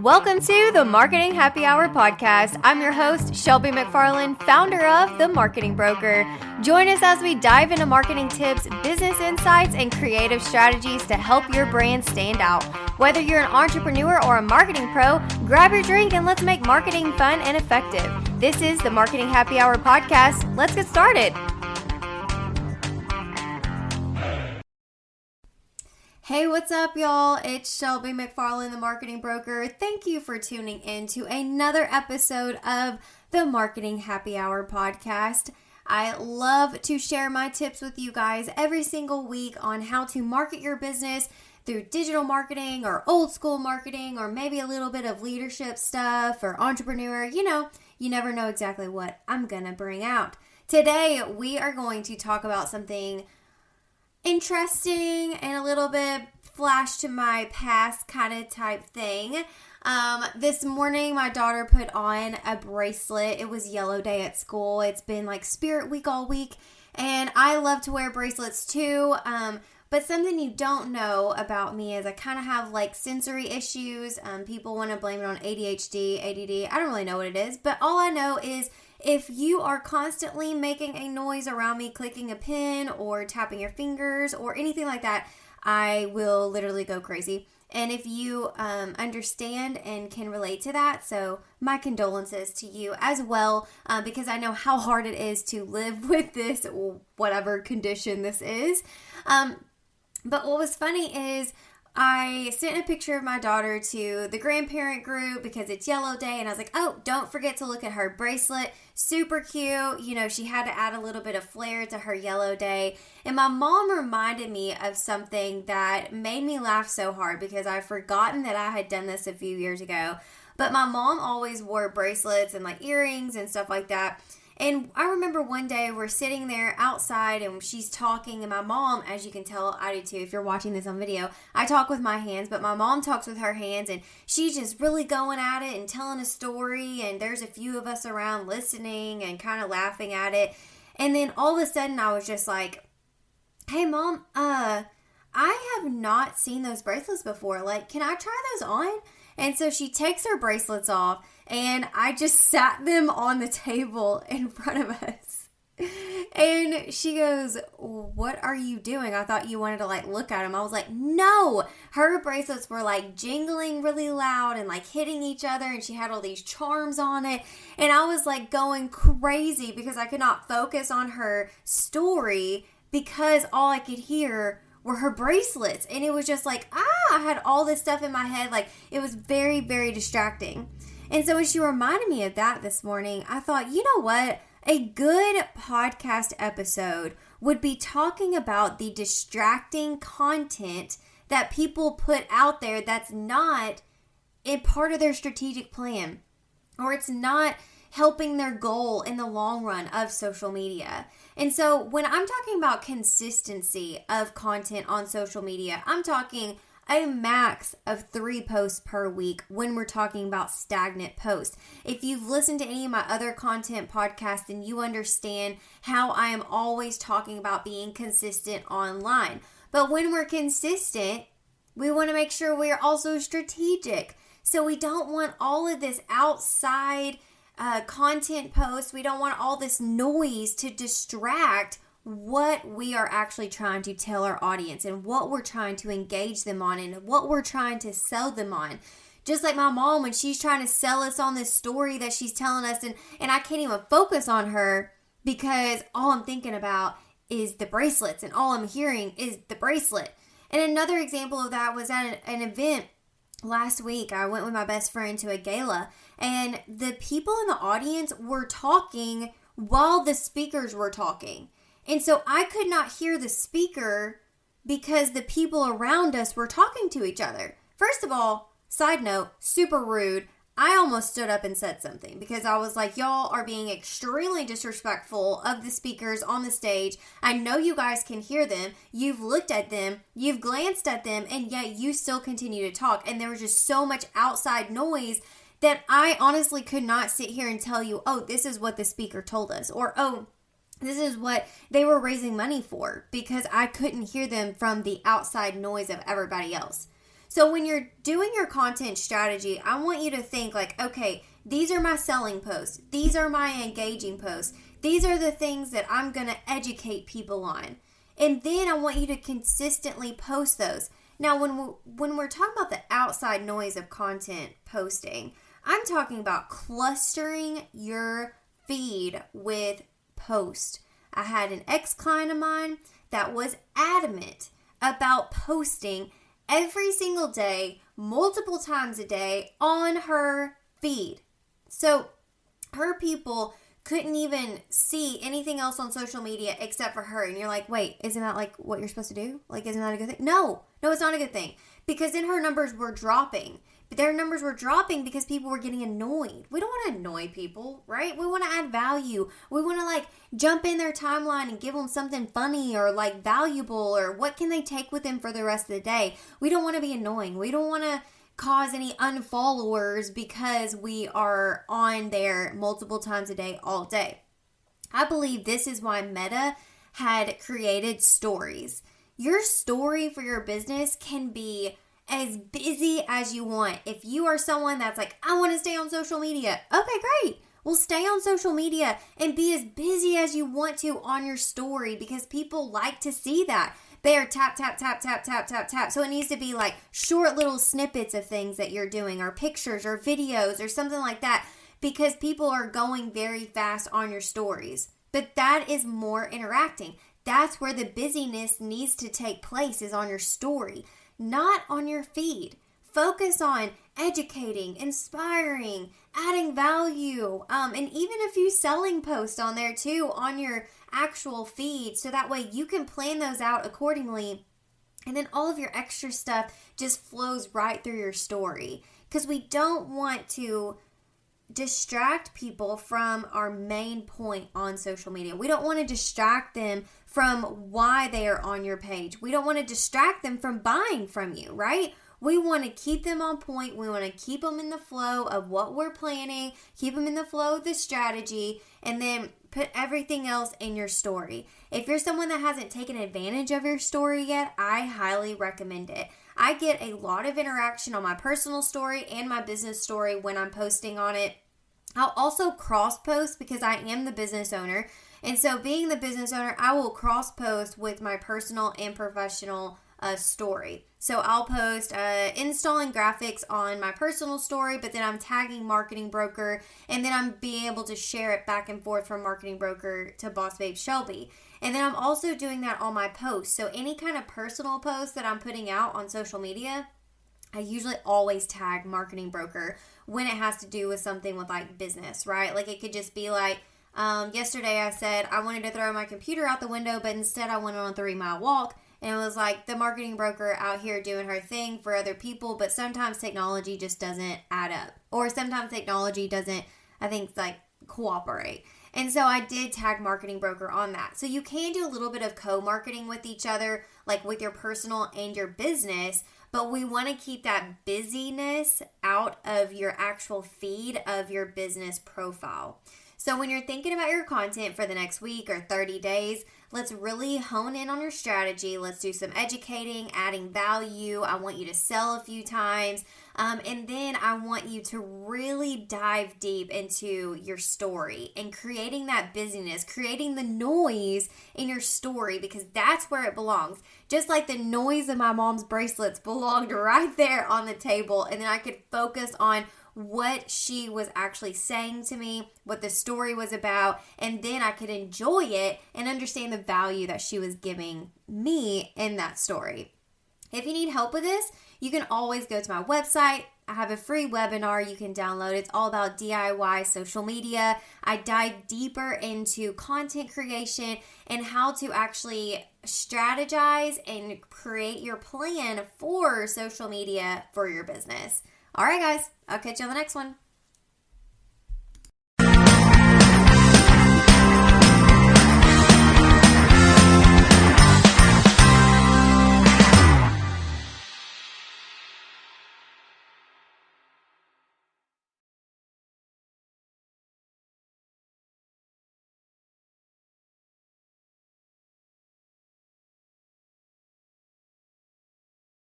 Welcome to the Marketing Happy Hour podcast. I'm your host, Shelby McFarland, founder of The Marketing Broker. Join us as we dive into marketing tips, business insights, and creative strategies to help your brand stand out. Whether you're an entrepreneur or a marketing pro, grab your drink and let's make marketing fun and effective. This is the Marketing Happy Hour podcast. Let's get started. Hey, what's up, y'all? It's Shelby McFarland, the Marketing Broker. Thank you for tuning in to another episode of the Marketing Happy Hour podcast. I love to share my tips with you guys every single week on how to market your business through digital marketing or old school marketing or maybe a little bit of leadership stuff or entrepreneur. You never know exactly what I'm going to bring out. Today, we are going to talk about something interesting and a little bit flash to my past kind of type thing. This morning, my daughter put on a bracelet. It was yellow day at school. It's been like Spirit Week all week, and I love to wear bracelets too. But something you don't know about me is I kind of have like sensory issues. People want to blame it on ADHD, ADD. I don't really know what it is, but all I know is if you are constantly making a noise around me, clicking a pen or tapping your fingers or anything like that, I will literally go crazy. And if you understand and can relate to that, so my condolences to you as well, because I know how hard it is to live with this, whatever condition this is. But what was funny is I sent a picture of my daughter to the grandparent group because it's yellow day, and I was like, oh, don't forget to look at her bracelet. Super cute. She had to add a little bit of flair to her yellow day. And my mom reminded me of something that made me laugh so hard because I've forgotten that I had done this a few years ago. But my mom always wore bracelets and like earrings and stuff like that. And I remember one day we're sitting there outside and she's talking, and my mom, as you can tell, I do too, if you're watching this on video, I talk with my hands, but my mom talks with her hands, and she's just really going at it and telling a story, and there's a few of us around listening and kind of laughing at it. And then all of a sudden I was just like, hey mom, I have not seen those bracelets before. Like, can I try those on? And so she takes her bracelets off, and I just sat them on the table in front of us. And she goes, what are you doing? I thought you wanted to like look at them. I was like, no. Her bracelets were like jingling really loud and like hitting each other, and she had all these charms on it. And I was like going crazy because I could not focus on her story because all I could hear were her bracelets. And it was just like, I had all this stuff in my head. Like, it was very, very distracting. And so when she reminded me of that this morning, I thought, you know what? A good podcast episode would be talking about the distracting content that people put out there that's not a part of their strategic plan, or it's not helping their goal in the long run of social media. And so when I'm talking about consistency of content on social media, I'm talking a max of 3 posts per week when we're talking about stagnant posts. If you've listened to any of my other content podcasts, then you understand how I am always talking about being consistent online. But when we're consistent, we want to make sure we're also strategic. So we don't want all of this outside content posts. We don't want all this noise to distract what we are actually trying to tell our audience and what we're trying to engage them on and what we're trying to sell them on. Just like my mom, when she's trying to sell us on this story that she's telling us, and I can't even focus on her because all I'm thinking about is the bracelets and all I'm hearing is the bracelet. And another example of that was at an event last week. I went with my best friend to a gala, and the people in the audience were talking while the speakers were talking. And so I could not hear the speaker because the people around us were talking to each other. First of all, side note, super rude. I almost stood up and said something because I was like, y'all are being extremely disrespectful of the speakers on the stage. I know you guys can hear them. You've looked at them. You've glanced at them. And yet you still continue to talk. And there was just so much outside noise that I honestly could not sit here and tell you, oh, this is what the speaker told us. Or, oh, this is what they were raising money for, because I couldn't hear them from the outside noise of everybody else. So when you're doing your content strategy, I want you to think like, okay, these are my selling posts. These are my engaging posts. These are the things that I'm going to educate people on. And then I want you to consistently post those. Now, when we're talking about the outside noise of content posting, I'm talking about clustering your feed with posts. I had an ex-client of mine that was adamant about posting every single day, multiple times a day on her feed. So her people couldn't even see anything else on social media except for her. And you're like, wait, isn't that like what you're supposed to do? Like, isn't that a good thing? No, it's not a good thing. Because then her numbers were dropping. But their numbers were dropping because people were getting annoyed. We don't want to annoy people, right? We want to add value. We want to like jump in their timeline and give them something funny or like valuable, or what can they take with them for the rest of the day. We don't want to be annoying. We don't want to cause any unfollowers because we are on there multiple times a day all day. I believe this is why Meta had created stories. Your story for your business can be as busy as you want. If you are someone that's like, I want to stay on social media, okay, great. Well, stay on social media and be as busy as you want to on your story, because people like to see that. They are tap, tap, tap, tap, tap, tap, tap. So it needs to be like short little snippets of things that you're doing, or pictures or videos or something like that, because people are going very fast on your stories. But that is more interacting. That's where the busyness needs to take place, is on your story, not on your feed. Focus on educating, inspiring, adding value, and even a few selling posts on there too on your actual feed, so that way you can plan those out accordingly, and then all of your extra stuff just flows right through your story, because we don't want to distract people from our main point on social media. We don't want to distract them from why they are on your page. We don't want to distract them from buying from you, right? We want to keep them on point. We want to keep them in the flow of what we're planning, keep them in the flow of the strategy, and then put everything else in your story. If you're someone that hasn't taken advantage of your story yet, I highly recommend it. I get a lot of interaction on my personal story and my business story when I'm posting on it. I'll also cross post because I am the business owner. And so being the business owner, I will cross post with my personal and professional story. So I'll post installing graphics on my personal story, but then I'm tagging Marketing Broker, and then I'm being able to share it back and forth from Marketing Broker to Boss Babe Shelby. And then I'm also doing that on my posts. So any kind of personal post that I'm putting out on social media, I usually always tag Marketing Broker when it has to do with something with like business, right? Like it could just be like, yesterday I said I wanted to throw my computer out the window, but instead I went on a 3-mile walk. And it was like the Marketing Broker out here doing her thing for other people, but sometimes technology just doesn't add up. Or sometimes technology doesn't, I think, like cooperate. And so I did tag Marketing Broker on that. So you can do a little bit of co-marketing with each other, like with your personal and your business, but we want to keep that busyness out of your actual feed of your business profile. So when you're thinking about your content for the next week or 30 days, let's really hone in on your strategy. Let's do some educating, adding value. I want you to sell a few times. And then I want you to really dive deep into your story and creating that busyness, creating the noise in your story, because that's where it belongs. Just like the noise of my mom's bracelets belonged right there on the table. And then I could focus on what she was actually saying to me, what the story was about, and then I could enjoy it and understand the value that she was giving me in that story. If you need help with this, you can always go to my website. I have a free webinar you can download. It's all about DIY social media. I dive deeper into content creation and how to actually strategize and create your plan for social media for your business. All right, guys, I'll catch you on the next one.